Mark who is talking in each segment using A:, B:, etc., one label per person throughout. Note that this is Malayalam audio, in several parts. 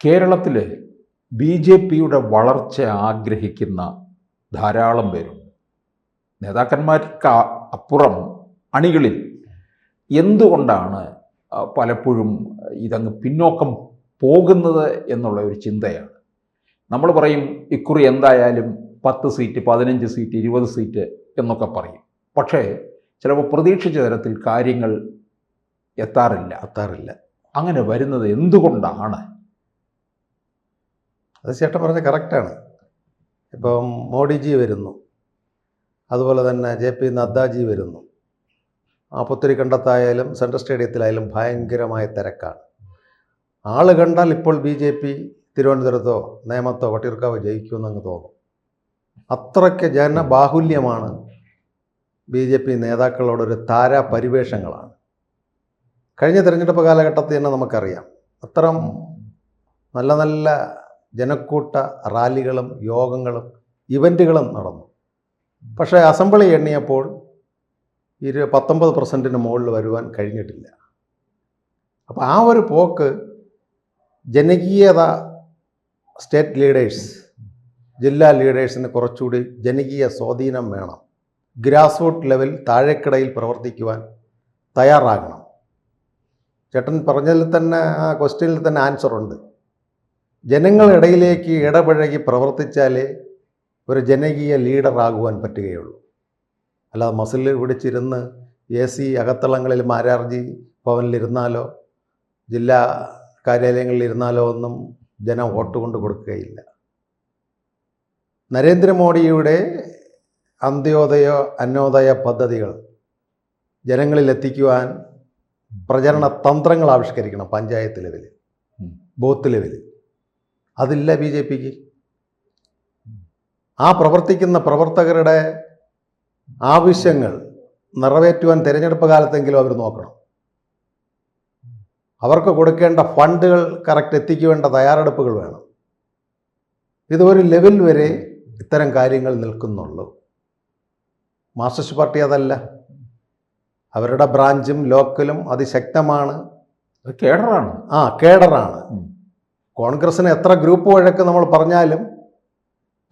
A: കേരളത്തിൽ ബി.ജെ.പിയുടെ വളർച്ച ആഗ്രഹിക്കുന്ന ധാരാളം പേരുണ്ട്. നേതാക്കന്മാർക്ക് അപ്പുറം അണികളിൽ എന്തുകൊണ്ടാണ് പലപ്പോഴും ഇതങ്ങ് പിന്നോക്കം പോകുന്നത് എന്നുള്ള ഒരു ചിന്തയാണ്. നമ്മൾ പറയും ഇക്കുറി എന്തായാലും 10 സീറ്റ്, 15 സീറ്റ്, 20 സീറ്റ് എന്നൊക്കെ പറയും. പക്ഷേ ചിലപ്പോൾ പ്രതീക്ഷിച്ച തരത്തിൽ കാര്യങ്ങൾ എത്താറില്ല. അങ്ങനെ വരുന്നത് എന്തുകൊണ്ടാണ്?
B: അത് ചേട്ടൻ പറഞ്ഞ കറക്റ്റാണ്. ഇപ്പം മോഡിജി വരുന്നു, അതുപോലെ തന്നെ JP നദ്ദാജി വരുന്നു. പുത്തരിക്കണ്ടത്തായാലും സെൻട്രൽ സ്റ്റേഡിയത്തിലായാലും ഭയങ്കരമായ തിരക്കാണ്. ആൾ കണ്ടാൽ ഇപ്പോൾ BJP തിരുവനന്തപുരത്തോ നേമത്തോ വട്ടിയൂർക്കാവോ ജയിക്കുമെന്നങ്ങ് തോന്നും. അത്രയ്ക്ക് ജനബാഹുല്യമാണ് BJP നേതാക്കളോടൊരു താരാപരിവേഷങ്ങളാണ്. കഴിഞ്ഞ തിരഞ്ഞെടുപ്പ് കാലഘട്ടത്തിൽ തന്നെ നമുക്കറിയാം, അത്തരം നല്ല നല്ല ജനക്കൂട്ട റാലികളും യോഗങ്ങളും ഇവൻറ്റുകളും നടന്നു. പക്ഷേ അസംബ്ലി എണ്ണിയപ്പോൾ 19% മുകളിൽ വരുവാൻ കഴിഞ്ഞിട്ടില്ല. അപ്പോൾ ആ ഒരു പോക്ക് ജനകീയത, സ്റ്റേറ്റ് ലീഡേഴ്സ്, ജില്ലാ ലീഡേഴ്സിന് കുറച്ചുകൂടി ജനകീയ സ്വാധീനം വേണം. ഗ്രാസ് റൂട്ട് ലെവൽ താഴേക്കിടയിൽ പ്രവർത്തിക്കുവാൻ തയ്യാറാകണം. ചേട്ടൻ പറഞ്ഞതിൽ തന്നെ, ആ ക്വസ്റ്റ്യനിൽ തന്നെ ആൻസറുണ്ട്. ജനങ്ങളിടയിലേക്ക് ഇടപഴകി പ്രവർത്തിച്ചാലേ ഒരു ജനകീയ ലീഡറാകുവാൻ പറ്റുകയുള്ളൂ. അല്ലാതെ മസിൽ പിടിച്ചിരുന്ന് AC അകത്തളങ്ങളിൽ മാരാർജി ഭവനിലിരുന്നാലോ ജില്ലാ കാര്യാലയങ്ങളിലിരുന്നാലോ ഒന്നും ജനം വോട്ട് കൊണ്ട് കൊടുക്കുകയില്ല. നരേന്ദ്രമോദിയുടെ അന്ത്യോദയ അന്നോദയ പദ്ധതികൾ ജനങ്ങളിലെത്തിക്കുവാൻ പ്രചരണ തന്ത്രങ്ങൾ ആവിഷ്കരിക്കണം. പഞ്ചായത്ത് ലെവലിൽ, ബൂത്ത് ലെവലിൽ. അതില്ല BJPക്ക്. ആ പ്രവർത്തിക്കുന്ന പ്രവർത്തകരുടെ ആവശ്യങ്ങൾ നിറവേറ്റുവാൻ തിരഞ്ഞെടുപ്പ് കാലത്തെങ്കിലും അവർ നോക്കണം. അവർക്ക് കൊടുക്കേണ്ട ഫണ്ടുകൾ കറക്റ്റ് എത്തിക്കുവേണ്ട തയ്യാറെടുപ്പുകൾ വേണം. ഇതൊരു ലെവൽ വരെ ഇത്തരം കാര്യങ്ങൾ നിൽക്കുന്നുള്ളൂ. മാർക്സിസ്റ്റ് പാർട്ടി അതല്ല. അവരുടെ ബ്രാഞ്ചും ലോക്കലും അതിശക്തമാണ്.
A: കേഡറാണ്.
B: കേഡറാണ്. കോൺഗ്രസ്സിന് എത്ര ഗ്രൂപ്പ് വഴക്ക് നമ്മൾ പറഞ്ഞാലും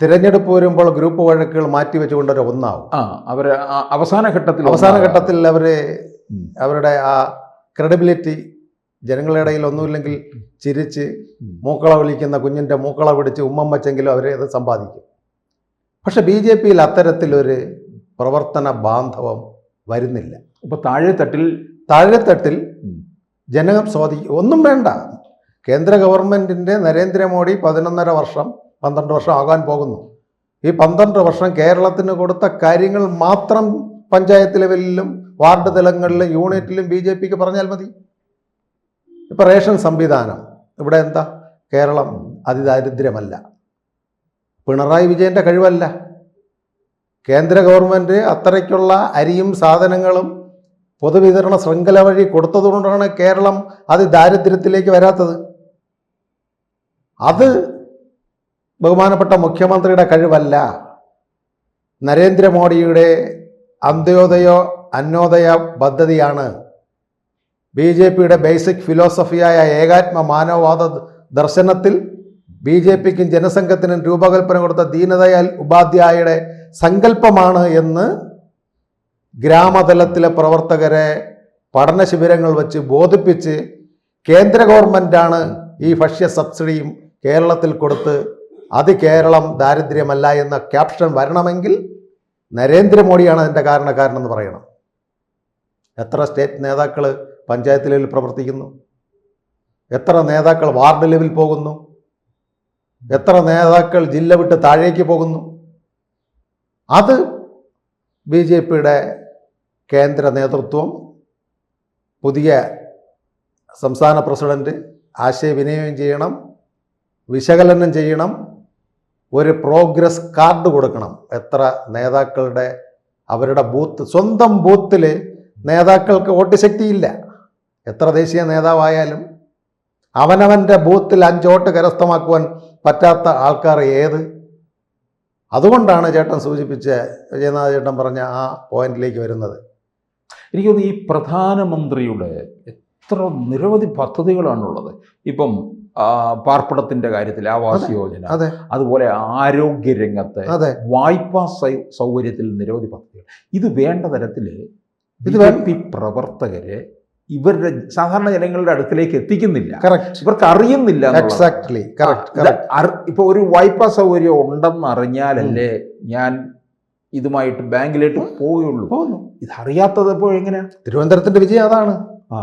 B: തിരഞ്ഞെടുപ്പ് വരുമ്പോൾ ഗ്രൂപ്പ് വഴക്കുകൾ മാറ്റിവെച്ചുകൊണ്ടൊരു ഒന്നാവും.
A: അവർ അവസാന ഘട്ടത്തിൽ
B: അവർ അവരുടെ ആ ക്രെഡിബിലിറ്റി ജനങ്ങളുടെ ഇടയിൽ ഒന്നുമില്ലെങ്കിൽ ചിരിച്ച് മൂക്കള വിളിക്കുന്ന കുഞ്ഞിൻ്റെ മൂക്കള പിടിച്ച് ഉമ്മം വച്ചെങ്കിലും അവരത് സമ്പാദിക്കും. പക്ഷെ BJPയിൽ അത്തരത്തിലൊരു പ്രവർത്തന ബാന്ധവം വരുന്നില്ല.
A: ഇപ്പോൾ താഴെത്തട്ടിൽ
B: ജനം ഒന്നും വേണ്ട. കേന്ദ്ര ഗവൺമെൻറ്റിൻ്റെ നരേന്ദ്രമോദി 11.5 വർഷം 12 വർഷം ആകാൻ പോകുന്നു. ഈ 12 വർഷം കേരളത്തിന് കൊടുത്ത കാര്യങ്ങൾ മാത്രം പഞ്ചായത്ത് ലെവലിലും വാർഡ് തലങ്ങളിലും യൂണിറ്റിലും BJPക്ക് പറഞ്ഞാൽ മതി. ഇപ്പോൾ റേഷൻ സംവിധാനം ഇവിടെ എന്താ? കേരളം അതിദാരിദ്ര്യമല്ല. പിണറായി വിജയൻ്റെ കഴിവല്ല. കേന്ദ്ര ഗവൺമെൻറ് അത്രയ്ക്കുള്ള അരിയും സാധനങ്ങളും പൊതുവിതരണ ശൃംഖല വഴി കൊടുത്തതുകൊണ്ടാണ് കേരളം അതിദാരിദ്ര്യത്തിലേക്ക് വരാത്തത്. അത് ബഹുമാനപ്പെട്ട മുഖ്യമന്ത്രിയുടെ കഴിവല്ല. നരേന്ദ്രമോദിയുടെ അന്ത്യോദയ അന്നോദയ പദ്ധതിയാണ്. BJPയുടെ ബേസിക് ഫിലോസഫിയായ ഏകാത്മ മാനവവാദ ദർശനത്തിൽ BJPക്കും ജനസംഘത്തിനും രൂപകൽപ്പന കൊടുത്ത ദീനദയാൽ ഉപാധ്യായയുടെ സങ്കല്പമാണ് എന്ന് ഗ്രാമതലത്തിലെ പ്രവർത്തകരെ പഠന ശിബിരങ്ങൾ വെച്ച് ബോധിപ്പിച്ച് കേന്ദ്ര ഗവൺമെൻറ്റാണ് ഈ ഭക്ഷ്യ സബ്സിഡിയും കേരളത്തിൽ കൊടുത്ത് കേരളം ദാരിദ്ര്യമല്ല എന്ന ക്യാപ്ഷൻ വരണമെങ്കിൽ നരേന്ദ്രമോദിയാണ് അതിൻ്റെ കാരണക്കാരനെന്ന് പറയണം. എത്ര സ്റ്റേറ്റ് നേതാക്കൾ പഞ്ചായത്ത് ലെവലിൽ പ്രവർത്തിക്കുന്നു? എത്ര നേതാക്കൾ വാർഡ് ലെവലിൽ പോകുന്നു? എത്ര നേതാക്കൾ ജില്ല വിട്ട് താഴേക്ക് പോകുന്നു? അത് BJPയുടെ കേന്ദ്ര നേതൃത്വം, പുതിയ സംസ്ഥാന പ്രസിഡന്റ് ആശയവിനിമയം ചെയ്യണം, വിശകലനം ചെയ്യണം, ഒരു പ്രോഗ്രസ് കാർഡ് കൊടുക്കണം. എത്ര നേതാക്കളുടെ അവരുടെ ബൂത്ത്, സ്വന്തം ബൂത്തിൽ നേതാക്കൾക്ക് വോട്ട് ശക്തിയില്ല. എത്ര ദേശീയ നേതാവായാലും അവനവൻ്റെ ബൂത്തിൽ 5 വോട്ട് കരസ്ഥമാക്കുവാൻ പറ്റാത്ത ആൾക്കാർ ഏത്? അതുകൊണ്ടാണ് ചേട്ടൻ സൂചിപ്പിച്ച വിജയനാഥ ചേട്ടൻ പറഞ്ഞ ആ പോയിന്റിലേക്ക് വരുന്നത്.
A: എനിക്ക് തോന്നുന്നു ഈ പ്രധാനമന്ത്രിയുടെ എത്ര നിരവധി പദ്ധതികളാണുള്ളത്. ഇപ്പം പാർപ്പിടത്തിന്റെ കാര്യത്തിൽ ആവാസ് യോജന,
B: അതെ
A: അതുപോലെ ആരോഗ്യ രംഗത്ത്,
B: അതെ
A: വായ്പാ സൗകര്യത്തിൽ നിരവധി പദ്ധതികൾ. ഇത് വേണ്ട തരത്തിൽ
B: ഇത്
A: ബി പ്രവർത്തകരെ ഇവരുടെ സാധാരണ ജനങ്ങളുടെ അടുക്കിലേക്ക് എത്തിക്കുന്നില്ല.
B: കറക്റ്റ്,
A: ഇവർക്ക് അറിയുന്നില്ല എന്നുള്ളതാണ്.
B: Exactly correct.
A: ഇപ്പൊ ഒരു വായ്പാ സൗകര്യം ഉണ്ടെന്ന് അറിഞ്ഞാലല്ലേ ഞാൻ ഇതുമായിട്ട് ബാങ്കിലേക്ക് പോവുകയുള്ളൂ. ഇതറിയാത്തത് ഇപ്പോൾ എങ്ങനെയാ?
B: തിരുവനന്തപുരത്തിന്റെ വിജയം അതാണ്.
A: ആ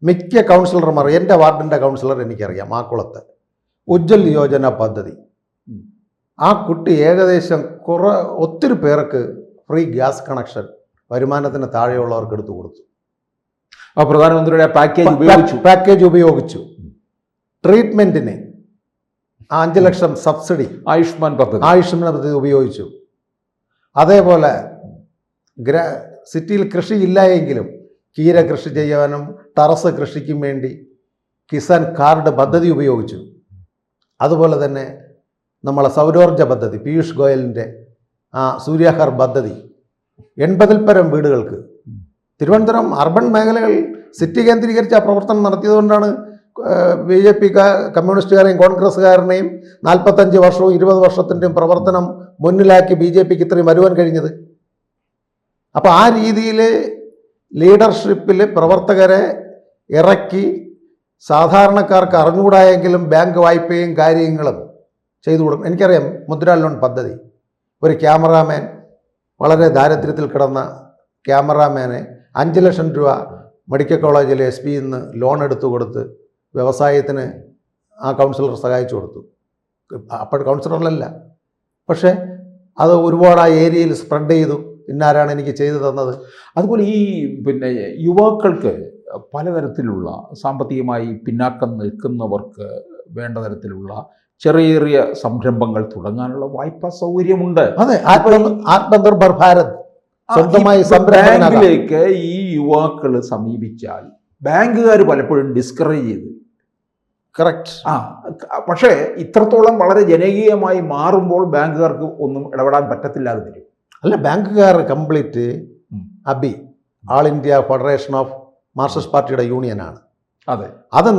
B: മിക്ക കൗൺസിലർമാർ, എൻ്റെ വാർഡിൻ്റെ കൗൺസിലർ എനിക്കറിയാം, ആക്കുളത്ത് ഉജ്ജ്വൽ യോജന പദ്ധതി, ആ കുട്ടി ഏകദേശം ഒത്തിരി പേർക്ക് ഫ്രീ ഗ്യാസ് കണക്ഷൻ വരുമാനത്തിന് താഴെയുള്ളവർക്ക് എടുത്തു കൊടുത്തു.
A: പ്രധാനമന്ത്രിയുടെ
B: പാക്കേജ് ഉപയോഗിച്ചു. ട്രീറ്റ്മെന്റിന് 5 ലക്ഷം സബ്സിഡി ആയുഷ്മാൻ പദ്ധതി ഉപയോഗിച്ചു. അതേപോലെ സിറ്റിയിൽ കൃഷി ഇല്ല എങ്കിലും കീര കൃഷി ചെയ്യാനും ടെറസ് കൃഷിക്കും വേണ്ടി കിസാൻ കാർഡ് പദ്ധതി ഉപയോഗിച്ചു. അതുപോലെ തന്നെ നമ്മളെ സൗരോർജ പദ്ധതി, പീയൂഷ് ഗോയലിൻ്റെ സൂര്യാഹർ പദ്ധതി 80-ൽ പരം വീടുകൾക്ക് തിരുവനന്തപുരം അർബൻ മേഖലകൾ സിറ്റി കേന്ദ്രീകരിച്ച് ആ പ്രവർത്തനം നടത്തിയതുകൊണ്ടാണ് BJP കമ്മ്യൂണിസ്റ്റുകാരെയും കോൺഗ്രസ്സുകാരനെയും 45 വർഷവും 20 വർഷത്തിൻ്റെയും പ്രവർത്തനം മുന്നിലാക്കി BJPക്ക് ഇത്രയും വരുവാൻ കഴിഞ്ഞത്. അപ്പോൾ ആ രീതിയിൽ ലീഡർഷിപ്പിൽ പ്രവർത്തകരെ ഇറക്കി സാധാരണക്കാർക്ക് അറിഞ്ഞുകൂടായെങ്കിലും ബാങ്ക് വായ്പയും കാര്യങ്ങളും ചെയ്തു കൊടുക്കും. എനിക്കറിയാം മുദ്രാ ലോൺ പദ്ധതി. ഒരു ക്യാമറാമാൻ, വളരെ ദാരിദ്ര്യത്തിൽ കിടന്ന ക്യാമറാമാനെ 5 ലക്ഷം രൂപ മെഡിക്കൽ കോളേജിലെ SPയിൽ നിന്ന് ലോൺ എടുത്തു കൊടുത്ത് വ്യവസായത്തിന് ആ കൗൺസിലർ സഹായിച്ചു കൊടുത്തു. അപ്പോൾ കൗൺസിലറിലല്ല, പക്ഷേ അത് ഒരുപാട് ആ ഏരിയയിൽ സ്പ്രെഡ് ചെയ്തു. ഇന്നാരാണ് എനിക്ക് ചെയ്തു തന്നത്.
A: അതുപോലെ ഈ യുവാക്കൾക്ക് പലതരത്തിലുള്ള സാമ്പത്തികമായി പിന്നാക്കം നിൽക്കുന്നവർക്ക് വേണ്ട തരത്തിലുള്ള ചെറിയ ചെറിയ സംരംഭങ്ങൾ തുടങ്ങാനുള്ള വായ്പാ സൗകര്യമുണ്ട്.
B: അതെ, ആത്മനിർഭർ ഭാരത് സ്വന്തമായി
A: ബാങ്കിലേക്ക് ഈ യുവാക്കൾ സമീപിച്ചാൽ ബാങ്കുകാർ പലപ്പോഴും ഡിസ്കറേജ് ചെയ്ത്.
B: കറക്റ്റ്.
A: പക്ഷേ ഇത്രത്തോളം വളരെ ജനകീയമായി മാറുമ്പോൾ ബാങ്കുകാർക്ക് ഒന്നും ഇടപെടാൻ പറ്റത്തില്ലാതെ വരും.
B: അല്ല, ബാങ്കുകാർ കംപ്ലീറ്റ് അബി, all India federation of Marxist പാർട്ടിയുടെ യൂണിയനാണ്.
A: അതെ,
B: അത്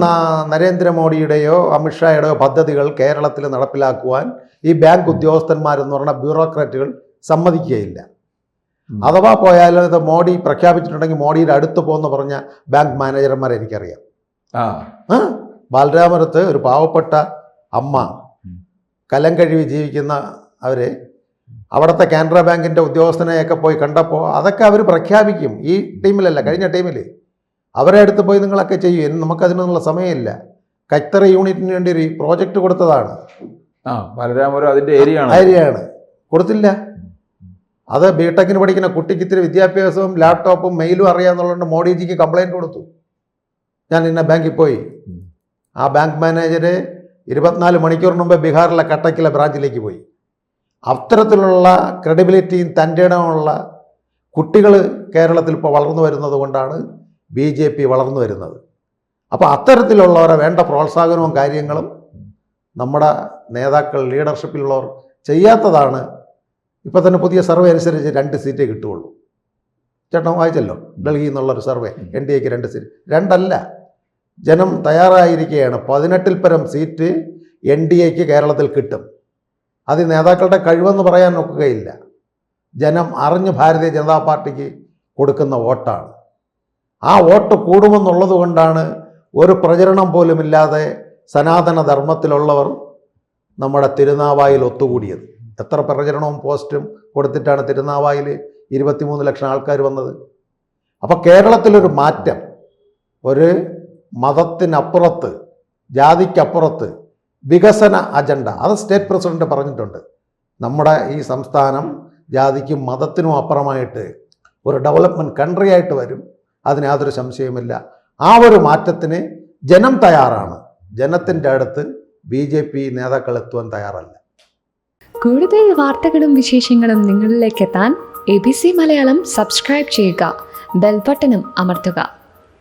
B: നരേന്ദ്രമോദിയുടെയോ അമിത്ഷായുടെയോ പദ്ധതികൾ കേരളത്തിൽ നടപ്പിലാക്കുവാൻ ഈ ബാങ്ക് ഉദ്യോഗസ്ഥന്മാരെന്ന് പറഞ്ഞ ബ്യൂറോക്രാറ്റുകൾ സമ്മതിക്കുകയില്ല. അഥവാ പോയാലും ഇത് മോഡി പ്രഖ്യാപിച്ചിട്ടുണ്ടെങ്കിൽ മോഡിയുടെ അടുത്ത് പോകുന്ന പറഞ്ഞ ബാങ്ക് മാനേജർമാരെ എനിക്കറിയാം. ബാലരാമപുരത്ത് ഒരു പാവപ്പെട്ട അമ്മ കലം കഴുകി ജീവിക്കുന്ന അവര് അവിടുത്തെ കാനറ ബാങ്കിൻ്റെ ഉദ്യോഗസ്ഥനെയൊക്കെ പോയി കണ്ടപ്പോൾ അതൊക്കെ അവർ പ്രഖ്യാപിക്കും. ഈ ടീമിലല്ല, കഴിഞ്ഞ ടീമിൽ അവരെ അടുത്ത് പോയി നിങ്ങളൊക്കെ ചെയ്യും. നമുക്കതിനുള്ള സമയമില്ല. കൈത്തറി യൂണിറ്റിന് വേണ്ടി ഒരു പ്രോജക്റ്റ് കൊടുത്തതാണ്.
A: ബാലരാമപുരം അതിൻ്റെ
B: ഏരിയയാണ്. കൊടുത്തില്ല. അത് ബിടെക്കിന് പഠിക്കുന്ന കുട്ടിക്ക് ഇത്തിരി വിദ്യാഭ്യാസവും ലാപ്ടോപ്പും മെയിലും അറിയാമെന്നുള്ളതുകൊണ്ട് മോഡിജിക്ക് കംപ്ലൈൻറ്റ് കൊടുത്തു. ഞാൻ ഇന്ന ബാങ്കിൽ പോയി. ആ ബാങ്ക് മാനേജർ 24 മണിക്കൂറിന് മുമ്പ് ബീഹാറിലെ കട്ടക്കിലെ ബ്രാഞ്ചിലേക്ക് പോയി. അത്തരത്തിലുള്ള ക്രെഡിബിലിറ്റിയും തൻ്റെ ഇടമുള്ള കുട്ടികൾ കേരളത്തിൽ ഇപ്പോൾ വളർന്നു വരുന്നത് കൊണ്ടാണ് BJP വളർന്നു വരുന്നത്. അപ്പോൾ അത്തരത്തിലുള്ളവരെ വേണ്ട പ്രോത്സാഹനവും കാര്യങ്ങളും നമ്മുടെ നേതാക്കൾ, ലീഡർഷിപ്പിലുള്ളവർ ചെയ്യാത്തതാണ്. ഇപ്പോൾ തന്നെ പുതിയ സർവേ അനുസരിച്ച് 2 സീറ്റേ കിട്ടുകയുള്ളൂ. ചേട്ടൻ വായിച്ചല്ലോ, ഡൽഹിയിൽ നിന്നുള്ളൊരു സർവേ, NDAക്ക് 2 സീറ്റ്. 2 അല്ല, ജനം തയ്യാറായിരിക്കുകയാണ്. 18-ൽ പരം സീറ്റ് NDAക്ക് കേരളത്തിൽ കിട്ടും. അത് നേതാക്കളുടെ കഴിവെന്ന് പറയാൻ നോക്കുകയില്ല. ജനം അറിഞ്ഞ് ഭാരതീയ ജനതാ പാർട്ടിക്ക് കൊടുക്കുന്ന വോട്ടാണ്. ആ വോട്ട് കൂടുമെന്നുള്ളത് കൊണ്ടാണ് ഒരു പ്രചരണം പോലുമില്ലാതെ സനാതന ധർമ്മത്തിലുള്ളവർ നമ്മുടെ തിരുനാവായിൽ ഒത്തുകൂടിയത്. എത്ര പ്രചരണവും പോസ്റ്റും കൊടുത്തിട്ടാണ് തിരുനാവായിൽ 23 ലക്ഷം ആൾക്കാർ വന്നത്. അപ്പോൾ കേരളത്തിലൊരു മാറ്റം, ഒരു മതത്തിനപ്പുറത്ത്, ജാതിക്കപ്പുറത്ത് വികസന അജണ്ട, അത് സ്റ്റേറ്റ് പ്രസിഡന്റ് പറഞ്ഞിട്ടുണ്ട്. നമ്മുടെ ഈ സംസ്ഥാനം ജാതിക്കും മതത്തിനും അപ്പുറമായിട്ട് ഒരു ഡെവലപ്മെൻറ്റ് കൺട്രി ആയിട്ട് വരും. അതിന് യാതൊരു സംശയമില്ല. ആ ഒരു മാറ്റത്തിന് ജനം തയ്യാറാണ്. ജനത്തിൻ്റെ അടുത്ത് BJP നേതാക്കൾ എത്തുവാൻ തയ്യാറല്ല.
C: കൂടുതൽ വാർത്തകളും വിശേഷങ്ങളും നിങ്ങളിലേക്ക് എത്താൻ ABC മലയാളം സബ്സ്ക്രൈബ് ചെയ്യുക, ബെൽ ബട്ടണും അമർത്തുക.